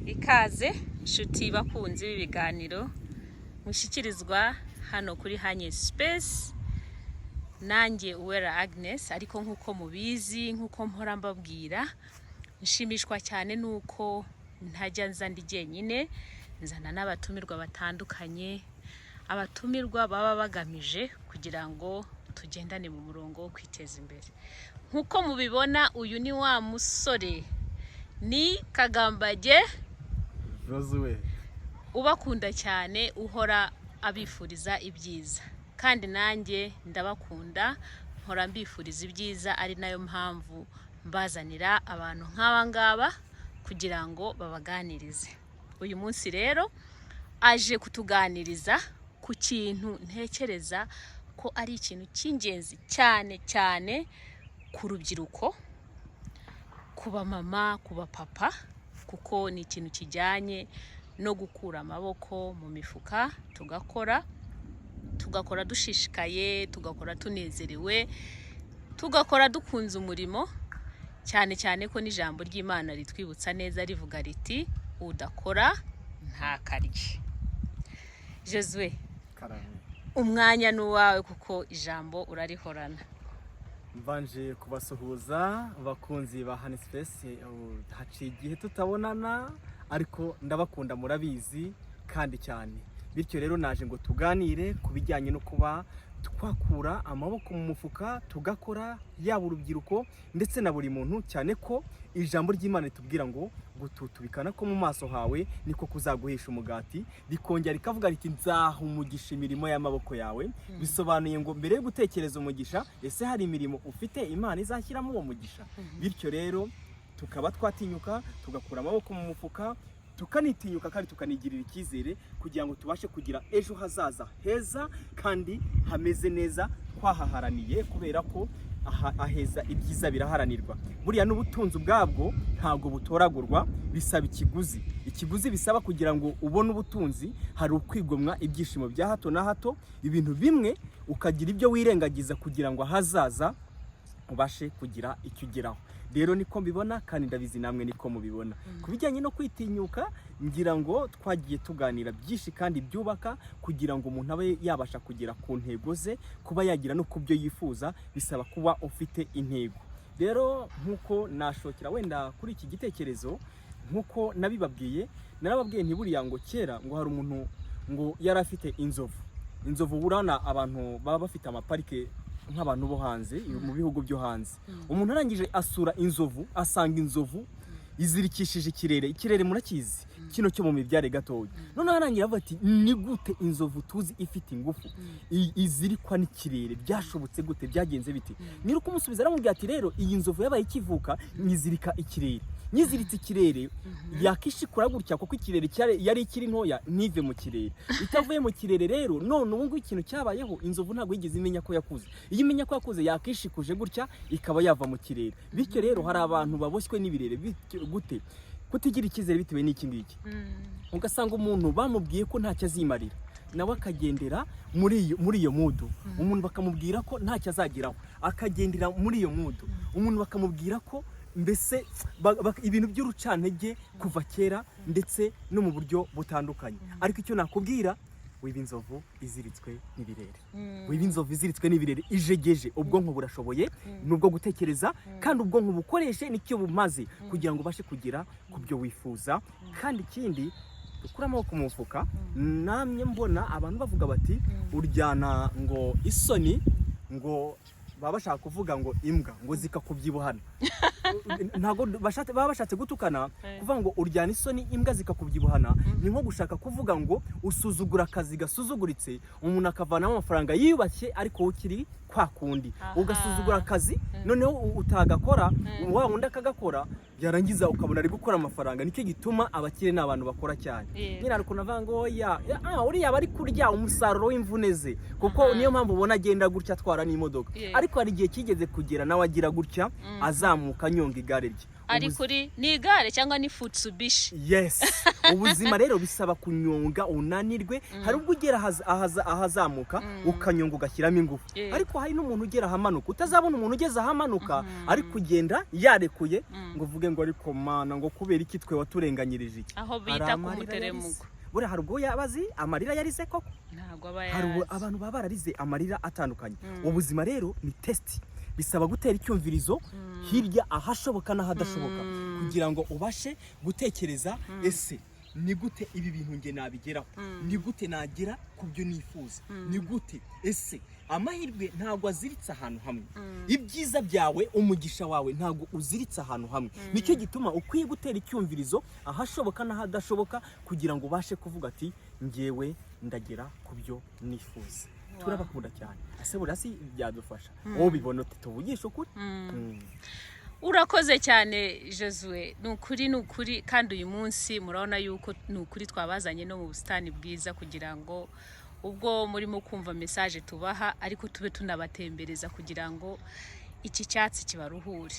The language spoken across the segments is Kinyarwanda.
Ikaze nshuti bakunzi b'ibiganiro mushyikirizwa hano kuri Hanye Space, nanjye Uwera Agnes. Ariko nkuko mubizi, nkuko mpora mbabwira, nshimishwa cyane nuko ntajya nza ndi jyenyine, nzana n'abatumirwa batandukanye. Abatumirwa baba bagamije kugira ngo tugendane mu murongo wo kwiteza imbere. Nkuko mubibona, uyu ni wa musore, ni Kagambage Josue, ubakunda cyane, uhora abifuriza ibyiza. Kandi nanjye ndabakunda, mpora mbifuriza ibyiza, ari nayo mpamvu mbazanira abantu nk'aba ngaba kugira ngo babaganirize. Uyu munsi rero aje kutuganiriza ku kintu ntekereza ko ari ikintu cy'ingenzi cyane cyane ku rubyiruko, ku bamama, ku bapapa, kuko ni ikintu kijyanye no gukura amaboko mu mifuka, tugakora dushishikaye, tugakora tunezerewe, tugakora dukunze umurimo, cyane cyane ko n'ijambo ry'Imana ritwibutsa neza rivuga riti udakora ntakarye. Josue, umwanya n'uwawe kuko ijambo urarihorana. mbanje kubasuhuza bakunzi ba Hanye Space. Haciye igihe tutabonana, ariko ndabakunda, murabizi kandi cyane. Bityo rero naje ngo tuganire ku bijyanye no kuba twakura amaboko mu mufuka, tugakora, yaba urubyiruko ndetse na buri muntu, cyane ko ijambo ry'Imana ritubwira ngo gututubikana ko mu maso hawe niko kuzaguhisha umugati, rikongera rikavuga riti nzaha umugisha imirimo y'amaboko yawe. Bisobanuye ngo mbere yo gutekereza umugisha, ese hari imirimo ufite Imana izashyiramo uwo mugisha? Bityo rero tukaba twatinyuka, tugakura amaboko mu mufuka, tukanitinyuka kandi tukanigirira icyizere kugira ngo tubashe kugira ejo hazaza heza kandi hameze neza, twahaharaniye, kubera ko aheza ibyiza biraharanirwa. Burya n'ubutunzi ubwabwo ntabwo butoragurwa, bisaba ikiguzi bisaba kugira ngo ubone ubutunzi. Hari ukwigomwa ibyishimo bya hato na hato, ibintu bimwe ukagira ibyo wirengagiza kugira ngo ahazaza ubashe kugira icyo ugeraho. Rero niko mbibona kandi ndabizi namwe niko mubibona. Ku bijyanye no kwitinyuka, ngira ngo twagiye tuganira byinshi kandi byubaka kugira ngo umuntu abe yabasha kugera ku ntego ze, kuba yagira no ku byo yifuza, bisaba kuba ufite intego. Rero nkuko nashokera wenda kuri iki gitekerezo, nkuko narababwiye ntiburiya ngo kera ngo hari umuntu ngo yari afite inzovu burana abantu baba bafite amaparike nk'abantu bo hanze, mu bihugu byo hanze. Umuntu arangije asura inzovu, asanga inzovu izirikishije ikirere murakizi, kino cyo mu mibyare gatoya. None arangira avuga ati ni gute inzovu tuzi ifite ingufu izirikwa n'ikirere? Byashobotse gute? Byagenze bite? Niri kumusubiza aramubwira ati rero iyi nzovu yabaye ikivuka nyizirika ikirere, nyiziritse ikirere yakishikura gutya kuko ikirere yari ikiri ntoya ntive mu kirere. Itavuye mu kirere rero none ubu ngubu ikintu cyabayeho, inzovu ntabwo yigeze imenya ko yakuze. Iyo imenya ko yakuze yakishikuje gutya ikaba yava mu kirere. Bityo rero hari abantu baboshywe n'ibirere. Gute kutigira icyizere bitewe n'iki ngiki? Ugasanga umuntu bamubwiye ko ntacyo azimarira, nawe akagendera muri iyo mudu. Umuntu bakamubwira ko ntacyo azageraho, akagendera muri iyo mudu. Umuntu bakamubwira ko mbese ibintu by'urucantege kuva kera ndetse no mu buryo butandukanye. Ariko icyo nakubwira, wiba inzovu iziritswe n'ibirere, ijegeje. Ubwonko burashoboye nubwo gutekereza, kandi ubwonko bukoreshe nicyo bumaze kugira ngo ubashe kugera ku byo wifuza. Kandi ikindi, dukura amaboko mu mufuka. Namye mbona abantu bavuga bati uryana ngo isoni, ngo baba bashaka kuvuga ngo imbwa ngo zikakubyibuhana. Ntago baba bashatse gutukana, kuvuga ngo uryana isoni imbwa zikakubyibuhana, ni nko gushaka kuvuga ngo usuzugura akazi gasuzuguritse, umuntu akavanamo amafaranga yiyubashye ariko ukiri kwa kundi. Ugasuzugura akazi noneho utagakora, wa wundi akagakora, byarangiza ukabona ari gukora amafaranga. Nicyo gituma abakire n'abantu bakora cyane. Nyina ariko navuga ngo uriya bari kurya umusaruro w'imvune ze, kuko niyo mpamvu ubona agenda gutya atwara n'imodoka. Ariko hari igihe kigeze kugera nawe agira gutya azamuka nyonga igare rye. ari kuri n'igare cyangwa ni futsubishi. Yes. Ubuzima rero bisaba kunyonga unanirwe, hari ubwo ugera ahazamuka ukanyonga ugashyiramo ingufu, ariko hari n'umuntu ugera ahamanuka, utazabona umuntu ugeze ahamanuka ari kugenda yarekuye ngo uvuge ngo ariko mana ngo kubera iki twe waturenganyirije iki, aho bita ku muteremuko. Buriya hari ubwo yabazi amarira yarize koko, ntabwo aba hari abantu baba bararize amarira atandukanye. Ubuzima rero ni test, bisaba gutera icyumvirizo hirya ahashoboka n'ahadashoboka kugira ngo ubashe gutekereza ese ni gute ibi bintu nge nabigeraho, ni gute nagera ku byo nifuza, ni gute ese amahirwe ntabwo aziritse ahantu hamwe, ibyiza byawe umugisha wawe ntabwo uziritse ahantu hamwe. Nicyo gituma ukwiye gutera icyumvirizo ahashoboka n'ahadashoboka kugira ngo ubashe kuvuga ati ngewe ndagera ku byo nifuza. Turabakunda cyane, ase burasi byadufasha wowe bibona tuvugisha ukuri. Urakoze cyane Josue, nukuri kandi uyu munsi murabona yuko nukuri twabazanye no mu busitani bwiza kugira ngo ubwo murimo kumva message tubaha ariko tube tunabatembereza kugira ngo iki cyatsi kibaruhure.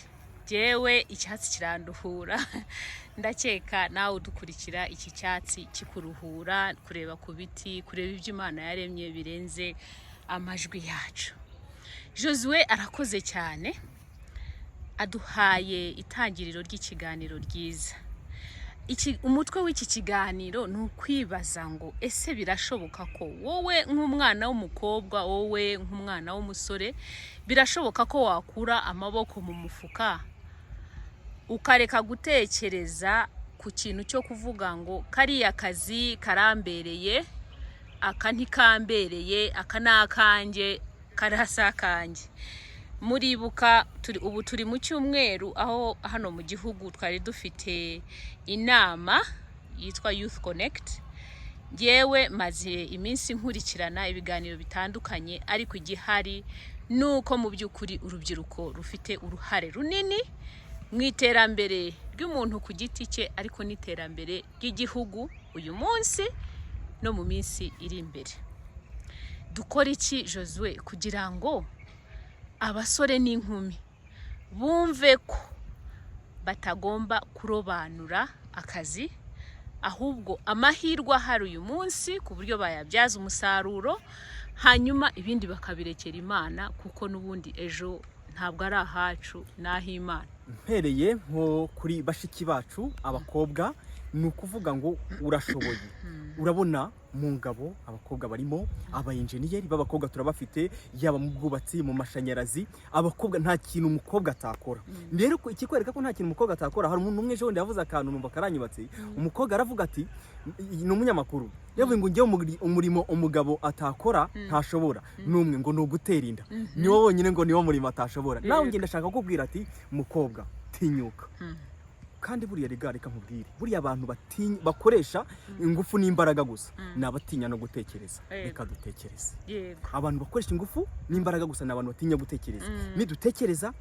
Jewe icyatsi kiranduhura ndakeka nawe udukurikira iki cyatsi kikuruhura, kureba ku biti, kureba ibyo Imana yaremye birenze amajwi yacu. Josue arakoze cyane, aduhaye itangiriro ry'ikiganiro ryiza. Umutwe w'iki kiganiro ni ukwibaza ngo ese birashoboka ko wowe nk'umwana w'umukobwa, wowe nk'umwana w'umusore, birashoboka ko wakura amaboko mu mufuka ukareka gutekereza ku kintu cyo kuvuga ngo kariya kazi karambereye, aka ntikambereye, aka nakanjye, karasa kanjye. Muribuka ubu turi mu cyumweru aho hano mu gihugu twari dufite inama yitwa Youth Connect. Ngewe maze iminsi nkurikirana ibiganiro bitandukanye, ariko igihari nuko mu by'ukuri urubyiruko rufite uruhare runini mu iterambere ry'umuntu ku giti cye, ariko n'iterambere ry'igihugu uyu munsi no mu minsi iri imbere. Dukora iki Josue kugira ngo abasore n'inkumi bumve ko batagomba kurobanura akazi, ahubwo amahirwe ahari uyu munsi ku buryo bayabyaza umusaruro, hanyuma ibindi bakabirekera Imana kuko n'ubundi ejo ntabwo ari ahacu n'ah'Imana. Mpereye nko kuri bashiki bacu abakobwa, ni ukuvuga ngo urashoboye. Urabona mu ngabo abakobwa barimo, abayenjeniyeri b'abakobwa turabafite, yaba mu bwubatsi, mu mashanyarazi, abakobwa nta kintu umukobwa atakora. Rero ikikwereka ko nta kintu umukobwa atakora, hari umuntu umwe ejo wenda yavuze akantu numva karanyubatse. Umukobwa aravuga ati, ni umunyamakuru, yavuye ngo ngiye umurimo umugabo atakora ntashobora numwe ngo no gutera inda, ni wowe wonyine ngo niwo murimo atashobora. Nawe ngenda ndashaka kukubwira ati mukobwa tinyuka. Kandi buriya reka nkubwire, buriya abantu bakoresha ingufu n'imbaraga gusa nabatinya no gutekereza. Reka dutekereze. Abantu bakoresha ingufu n'imbaraga gusa nabantu batinya gutekereza. Nidutekereza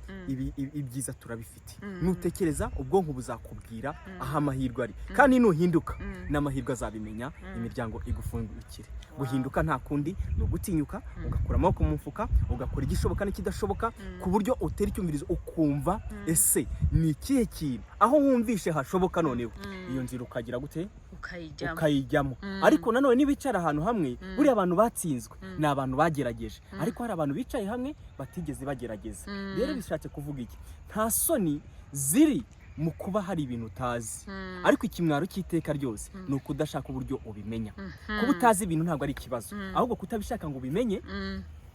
ibyiza turabifite. Nutekereza ubwonko buzakubwira aho amahirwe ari, kandi nuhinduka n'amahirwe azabimenya, imiryango igufungukire. Guhinduka nta kundi no gutinyuka, ugakura amaboko mu mufuka, ugakora igishoboka n'ikidashoboka, ku buryo utera icyumvirizo ukumva ese ni ikihe kintu aho wumvishe hashoboka, noneho iyo nzira ukagira gute ukayijyamo. Ariko nanone nibicara ahantu hamwe, buri abantu batsinzwe ni abantu bagerageje, ariko hari abantu bicaye hamwe batigeze bagerageza. Rero bishatse kuvuga iki? Nta soni ziri mu kuba hari ibintu utazi, ariko ikimwaro cy'iteka ryose ni ukudashaka uburyo ubimenya. Kuba utazi ibintu ntabwo ari ikibazo, ahubwo kutabishaka ngo ubimenye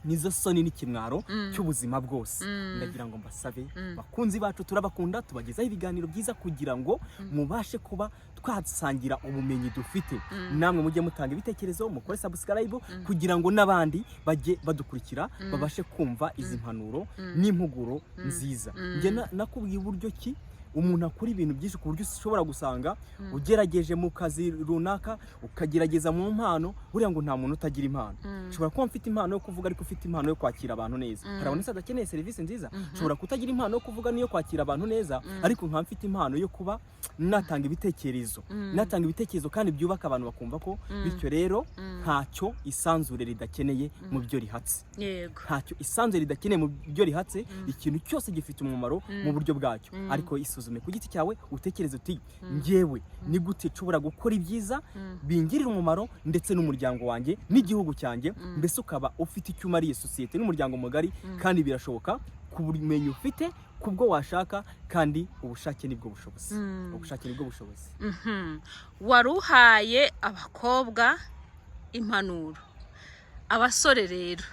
nizo soni n'ikimwaro cy'ubuzima bwose. Ndagira ngo mbasabe bakunzi bacu, turabakunda, tubagezaho ibiganiro byiza kugira ngo mubashe kuba twasangira ubumenyi dufite. Namwe mujye mutanga ibitekerezo, mukore subscribe kugira ngo n'abandi bajye badukurikira, babashe kumva izi mpanuro n'impuguro nziza. Nge nakubwiye uburyo ki umuntu akora ibintu byinshi ku buryo ushobora gusanga ugerageje mu kazi runaka, ukagerageza mu mpano. Buriya ngo nta muntu utagira impano. Ushobora kuba mfite impano yo kuvuga ariko ufite impano yo kwakira abantu neza. Harabona se adakeneye serivisi nziza. Ushobora kutagira impano yo kuvuga niyo kwakira abantu neza, ariko nka mfite impano yo kuba natanga ibitekerezo kandi byubaka abantu bakumva ko. Bityo rero ntacyo isanzure ridakeneye mu byo rihatse. Ntacyo isanzure ridakeneye mu byo rihatse. Ikintu cyose gifite umumaro mu buryo bwacyo, ariko wisuzume ku giti cyawe utekereze uti njyewe ni gute nshobora gukora ibyiza bingirira umumaro ndetse n'umuryango wanjye n'igihugu cyanjye, mbese ukaba ufite icyo umariye sosiyete n'umuryango mugari, kandi birashoboka ku bumenyi ufite, kubwo washaka, kandi ubushake nibwo bushobozi. Ubushake nibwo bushobozi. Waruhaye abakobwa impanuro, abasore rero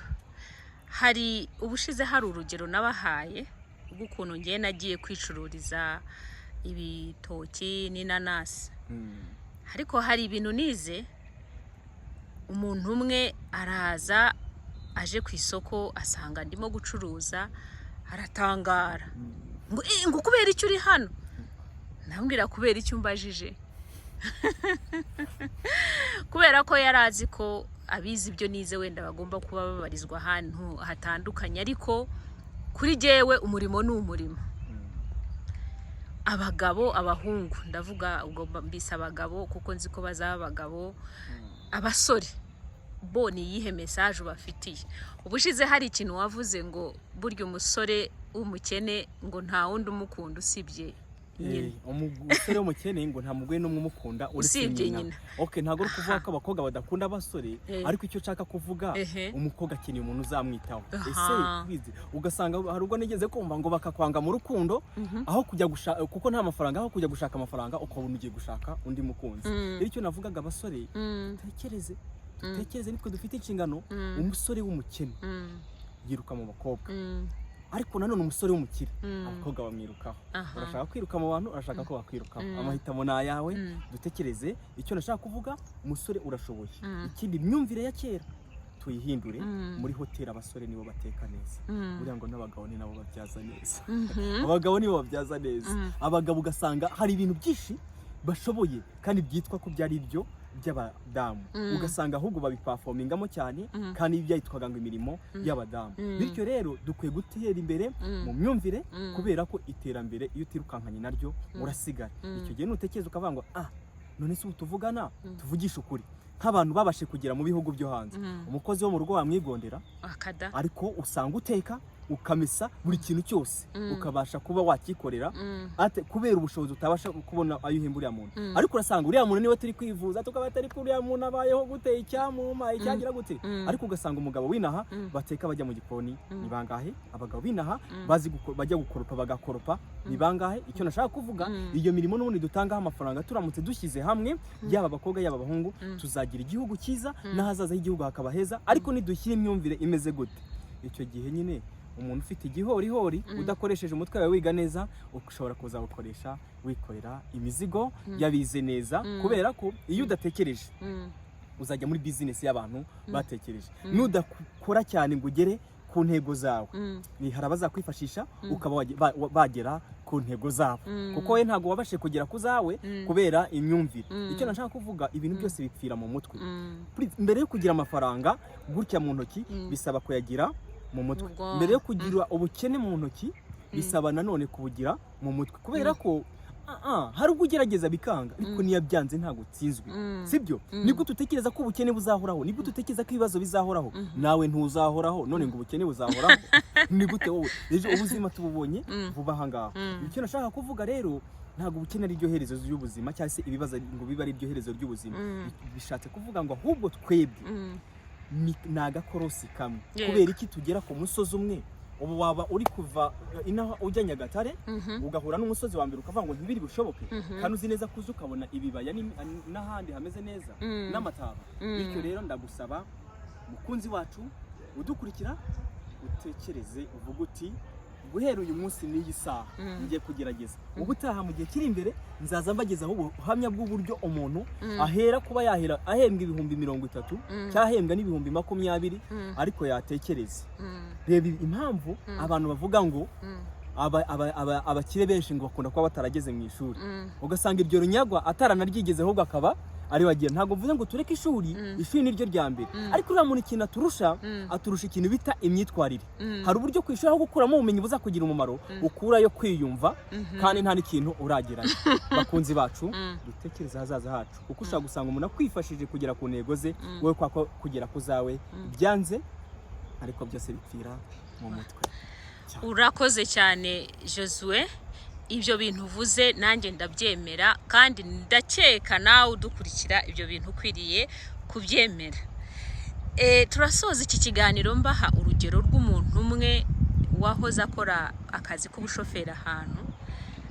hari ubushize hari urugero nabahaye rw'ukuntu ngiye nagiye kwicururiza ibitoki n'inanasi, ariko hari ibintu nize. Umuntu umwe araza aje ku isoko asanga ndimo gucuruza, aratangara ngo kubera icyo uri hano? Ndambwira kubera icyo umbajije. Kubera ko yarazi ko abizi ibyo nize wenda bagomba kuba babarizwa ahantu hatandukanye, ariko kuri jyewe umurimo ni umurimo. Abagabo, abahungu, ndavuga ugomba mbisa abagabo kuko nzi ko bazaba abagabo. Abasore bo ni iyihe message ubafitiye? Ubushize hari ikintu wavuze ngo burya umusore w'umukene ngo nta wundi umukunda usibye nyina. Umusore w'umukene ngo nta mugore n'umwe umukunda usibye nyina. Okay, ntago ari kuvuga ko abakobwa badakunda abasore, ariko icyo nshaka kuvuga umukobwa akeneye umuntu uzamwitaho. Ese bizi ugasanga hari ubwo nigeze kumva ngo bakakwanga mu rukundo aho kujya gushaka, kuko nta mafaranga, aho kujya gushaka amafaranga ukabona ugiye gushaka undi mukunzi. Icyo navugaga abasore, tekereze nitwe dufite inshingano. Umusore w'umukene yiruka mu bakobwa, ariko nanone umusore w'umukire abakobwa bamwirukaho. Urashaka kwiruka mu bantu, urashaka ko bakwirukaho. Amahitamo na yawe. Dutekereze icyo nashaka kuvuga, umusore urashoboye. Ikindi imyumvire ya kera tuyihindure. Muri hoteli abasore nibo bateka neza, buriya ngo n'abagabo ni nabo babyaza neza. Abagabo nibo babyaza neza. Abagabo ugasanga hari ibintu byinshi bashoboye kandi byitwa ko byari ibyo by'abadamu, ugasanga ahubwo babiperformingamo cyane, kandi byitwaga ngo imirimo y'abadamu. Bityo rero dukwiye gutera imbere mu myumvire, kubera ko iterambere iyo utirukankanye naryo urasigara. Icyo gihe nutekereza ukavuga ngo none se ubu tuvugana tuvugisha ukuri, nk'abantu babashe kugera mu bihugu byo hanze, umukozi wo mu rugo wamwigondera, ariko usanga uteka ukamesa buri kintu cyose, ukabasha kuba wakikorera ate kubera ubushobozi utabasha kubona ayo uhemburiya muntu. Ariko urasanga uriya muntu niwe turi kwivuza, tukaba atari kuri uriya muntu abayeho gute, icyamuma icyagira gute. Ariko ugasanga umugabo winaha bateka bajya mu gikoni ni bangahe, abagabo binaha bazi bajya gukoropa bagakoropa ni bangahe. Icyo nashaka kuvuga, iyo mirimo n'ubundi dutangaho amafaranga turamutse dushyize hamwe, yaba abakobwa yaba abahungu, tuzagira igihugu cyiza, n'ahazaza h'igihugu hakaba heza. Ariko nidushyira imyumvire imeze gute, icyo gihe nyine umuntu ufite igihorihori udakoresheje umutwe wawe wiga neza, ushobora kuza gukoresha wikorera imizigo yabize neza. Kubera ko iyo udatekereje uzajya muri business y'abantu batekereje. Nudakora cyane ngo ugere ku ntego zawe, ni hari abazakwifashisha ukaba bagera ku ntego zabo, kuko we ntago wabashe kugera ku zawe kubera imyumvire. Icyo nashaka kuvuga, ibintu byose bipfira mu mutwe. Mbere yo kugira amafaranga gutya mu ntoki, bisaba kuyagira mu mutwe. Mbere yo kugira ubukene mu ntoki, bisaba nanone kubugira mu mutwe, kubera ko hari ubwo ugerageza bikanga, ariko niyo byanze ntago utsinzwe, sibyo? Nibwo tutekereza ko ubukene buzahoraho, nibwo tutekereza ko ibibazo bizahoraho. Nawe ntuzahoraho, none ngo ubukene buzahoraho? Ni gute wowe? Ejo ubuzima tububonye vuba aha ngaha. Icyo nashaka kuvuga rero, ntago ubukene ari ryo herezo ry'ubuzima, cyangwa se ibibazo ngo biba ari ryo herezo ry'ubuzima. Bishatse kuvuga ngo ahubwo twebwe ni agakorosi kamwe. Kubera iki tugera ku musozi umwe? Ubu waba uri kuva inaha ujya Nyagatare, ugahura n'umusozi wa mbere ukavuga ngo ntibiri bushoboke, kandi uzi neza kuza ukabona ibibaya n'ahandi hameze neza n'amataba. Bityo rero ndagusaba mukunzi wacu udukurikira, utekereze uvuga uti guhera uyu munsi n'iyi saha ngiye kugerageza, ubutaha mu gihe kiri imbere nzaza mbagezaho ubuhamya bw'uburyo umuntu ahera kuba yahera ahembwa ibihumbi 30 cyahembwa n'ibihumbi 20, ariko yatekereza. Reba impamvu abantu bavuga ngo abakire benshi ngo bakunda kuba batarageze mu ishuri, ugasanga iryo runyagwa ataranaryigezeho, ahubwo akaba ari wagiye. Ntago mvuze ngo tureke ishuri niryo rya mbere, ariko uriya muntu ikintu aturusha ikintu bita imyitwarire. Hari uburyo ku ishuri aho gukuramo ubumenyi buzakugira umumaro, ukurayo kwiyumva, kandi nta n'ikintu uragerayo. Bakunzi bacu, dutekereza hazaza hacu, kuko ushaka gusanga umuntu akwifashije kugera ku ntego ze, wowe kwako kugera ku zawe byanze, ariko byose bipfira mu mutwe. Urakoze cyane Josue. ibyo bintu uvuze nanjye ndabyemera, kandi ndakeka nawe udukurikira ibyo bintu ukwiriye kubyemera. Turasoza iki kiganiro mbaha urugero rw'umuntu umwe wahoze akora akazi k'ubushoferi ahantu,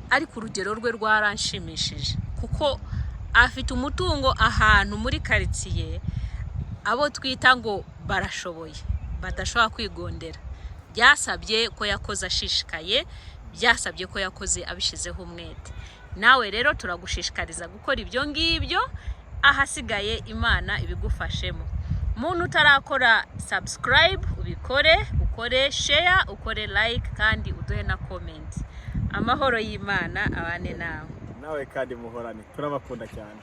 ariko urugero rwe rwaranshimishije kuko afite umutungo ahantu muri karitsiye abo twita ngo barashoboye, badashobora kwigondera. Byasabye ko yakoze ashishikaye, byasabye ko yakoze abishyizeho umwete. Nawe rero turagushishikariza gukora ibyo ngibyo, ahasigaye Imana ibigufashemo. Muntu utarakora subscribe ubikore, ukore share, ukore like, kandi uduhe na comment. Amahoro y'Imana abane nawe. Nawe kandi muhorane, turabakunda cyane.